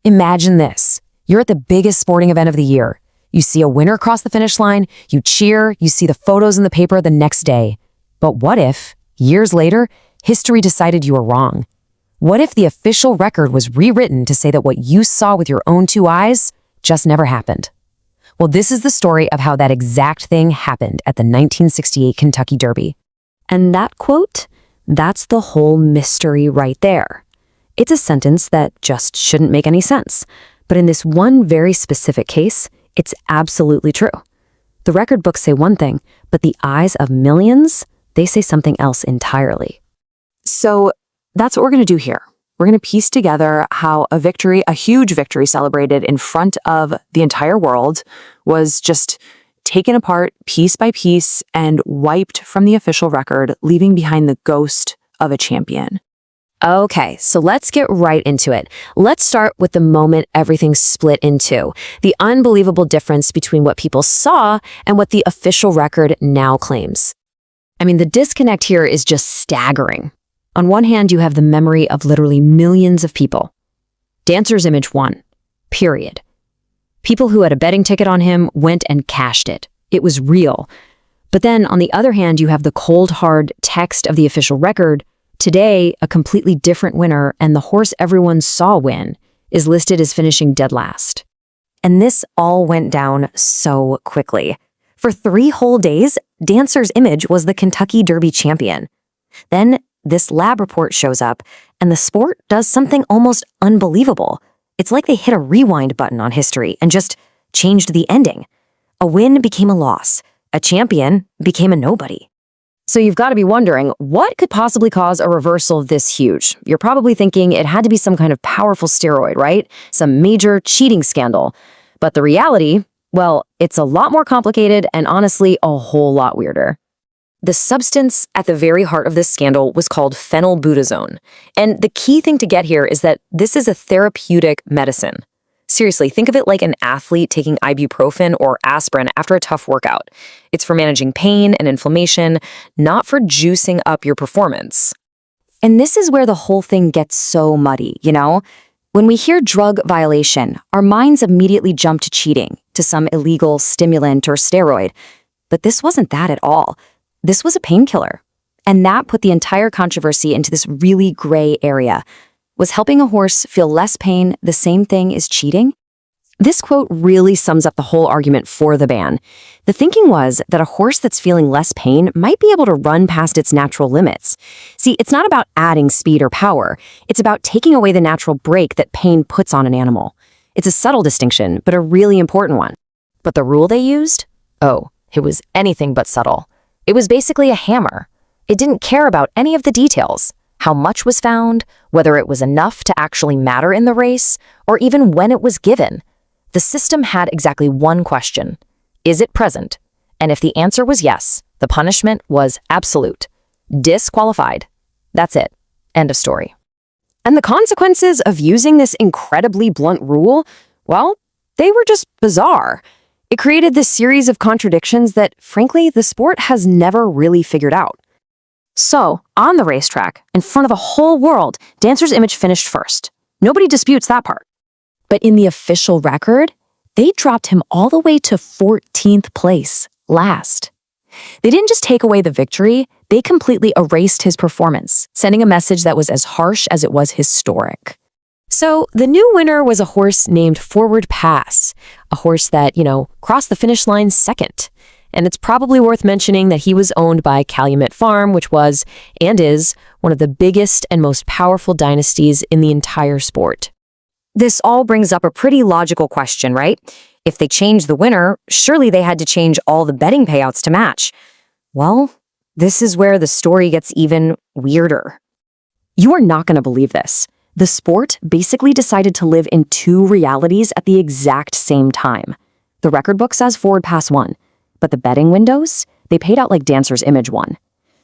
Imagine this. You're at the biggest sporting event of the year. You see a winner cross the finish line, you cheer, you see the photos in the paper the next day. But what if, years later, history decided you were wrong? What if the official record was rewritten to say that what you saw with your own two eyes just never happened? Well, this is the story of how that exact thing happened at the 1968 Kentucky Derby. And that quote, that's the whole mystery right there. It's a sentence that just shouldn't make any sense. But in this one very specific case, it's absolutely true. The record books say one thing, but the eyes of millions, they say something else entirely. So that's what we're going to do here. We're going to piece together how a huge victory celebrated in front of the entire world, was just taken apart piece by piece and wiped from the official record, leaving behind the ghost of a champion. Okay, so let's get right into it. Let's start with the moment everything split in two, the unbelievable difference between what people saw and what the official record now claims. I mean, the disconnect here is just staggering. On one hand, you have the memory of literally millions of people. Dancer's image won, period. People who had a betting ticket on him went and cashed it. It was real. But then, on the other hand, you have the cold, hard text of the official record. Today, a completely different winner, and the horse everyone saw win is listed as finishing dead last. And this all went down so quickly. For 3 whole days, Dancer's image was the Kentucky Derby champion. Then, this lab report shows up, and the sport does something almost unbelievable. It's like they hit a rewind button on history and just changed the ending. A win became a loss. A champion became a nobody. So you've got to be wondering, what could possibly cause a reversal this huge? You're probably thinking it had to be some kind of powerful steroid, right? Some major cheating scandal. But the reality, well, it's a lot more complicated and honestly a whole lot weirder. The substance at the very heart of this scandal was called phenylbutazone. And the key thing to get here is that this is a therapeutic medicine. Seriously, think of it like an athlete taking ibuprofen or aspirin after a tough workout. It's for managing pain and inflammation, not for juicing up your performance. And this is where the whole thing gets so muddy, you know? When we hear drug violation, our minds immediately jump to cheating, to some illegal stimulant or steroid. But this wasn't that at all. This was a painkiller. And that put the entire controversy into this really gray area. Was helping a horse feel less pain the same thing as cheating? This quote really sums up the whole argument for the ban. The thinking was that a horse that's feeling less pain might be able to run past its natural limits. See, it's not about adding speed or power. It's about taking away the natural brake that pain puts on an animal. It's a subtle distinction, but a really important one. But the rule they used? Oh, it was anything but subtle. It was basically a hammer. It didn't care about any of the details. How much was found, whether it was enough to actually matter in the race, or even when it was given. The system had exactly one question. Is it present? And if the answer was yes, the punishment was absolute. Disqualified. That's it. End of story. And the consequences of using this incredibly blunt rule, well, they were just bizarre. It created this series of contradictions that, frankly, the sport has never really figured out. So, on the racetrack, in front of the whole world, Dancer's image finished first. Nobody disputes that part. But in the official record, they dropped him all the way to 14th place, last. They didn't just take away the victory, they completely erased his performance, sending a message that was as harsh as it was historic. So, the new winner was a horse named Forward Pass, a horse that, crossed the finish line second. And it's probably worth mentioning that he was owned by Calumet Farm, which was, and is, one of the biggest and most powerful dynasties in the entire sport. This all brings up a pretty logical question, right? If they changed the winner, surely they had to change all the betting payouts to match. Well, this is where the story gets even weirder. You are not going to believe this. The sport basically decided to live in 2 realities at the exact same time. The record book says Forward Pass won. But the betting windows, they paid out like Dancer's image won.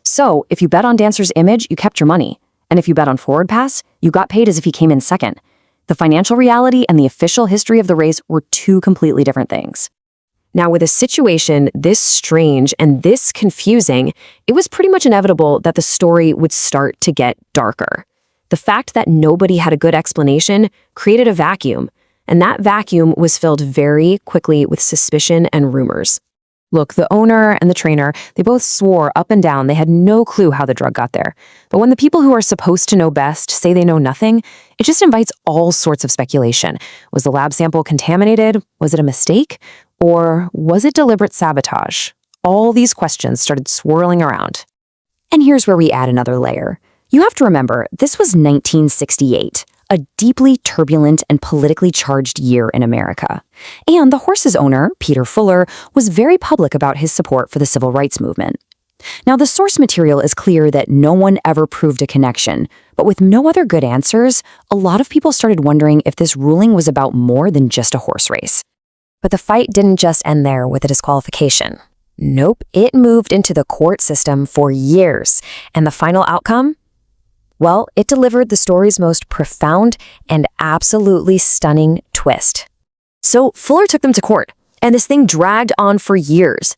So if you bet on Dancer's image, you kept your money. And if you bet on Forward Pass, you got paid as if he came in second. The financial reality and the official history of the race were 2 completely different things. Now, with a situation this strange and this confusing, it was pretty much inevitable that the story would start to get darker. The fact that nobody had a good explanation created a vacuum, and that vacuum was filled very quickly with suspicion and rumors. Look, the owner and the trainer, they both swore up and down they had no clue how the drug got there. But when the people who are supposed to know best say they know nothing, it just invites all sorts of speculation. Was the lab sample contaminated? Was it a mistake? Or was it deliberate sabotage? All these questions started swirling around. And here's where we add another layer. You have to remember, this was 1968. A deeply turbulent and politically charged year in America. And the horse's owner, Peter Fuller, was very public about his support for the civil rights movement. Now, the source material is clear that no one ever proved a connection, but with no other good answers, a lot of people started wondering if this ruling was about more than just a horse race. But the fight didn't just end there with a disqualification. Nope, it moved into the court system for years. And the final outcome? Well, it delivered the story's most profound and absolutely stunning twist. So Fuller took them to court, and this thing dragged on for years.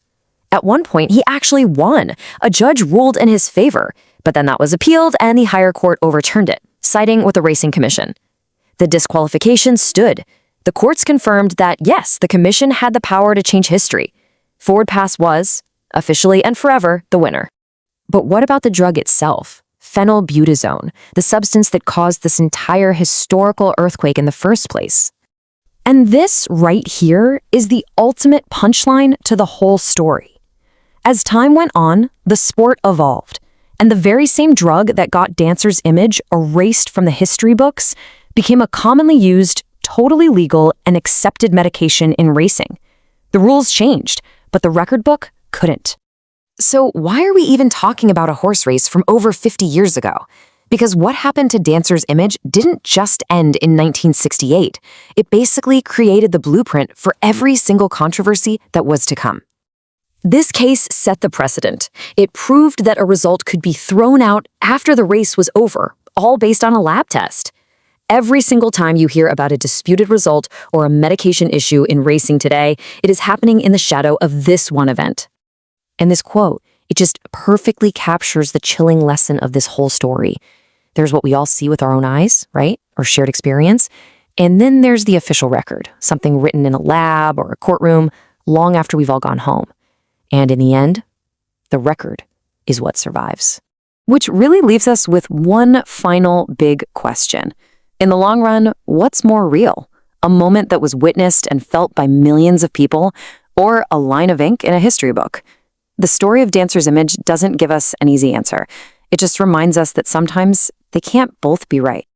At one point, he actually won. A judge ruled in his favor, but then that was appealed and the higher court overturned it, siding with the Racing Commission. The disqualification stood. The courts confirmed that, yes, the commission had the power to change history. Forward Pass was, officially and forever, the winner. But what about the drug itself? Phenylbutazone, the substance that caused this entire historical earthquake in the first place. And this right here is the ultimate punchline to the whole story. As time went on, the sport evolved, and the very same drug that got Dancer's image erased from the history books became a commonly used, totally legal, and accepted medication in racing. The rules changed, but the record book couldn't. So why are we even talking about a horse race from over 50 years ago? Because what happened to Dancer's image didn't just end in 1968. It basically created the blueprint for every single controversy that was to come. This case set the precedent. It proved that a result could be thrown out after the race was over, all based on a lab test. Every single time you hear about a disputed result or a medication issue in racing today, it is happening in the shadow of this one event. And this quote, it just perfectly captures the chilling lesson of this whole story. There's what we all see with our own eyes, right? Or shared experience. And then there's the official record, something written in a lab or a courtroom long after we've all gone home. And in the end, the record is what survives. Which really leaves us with one final big question. In the long run, what's more real? A moment that was witnessed and felt by millions of people, or a line of ink in a history book? The story of Dancer's image doesn't give us an easy answer. It just reminds us that sometimes they can't both be right.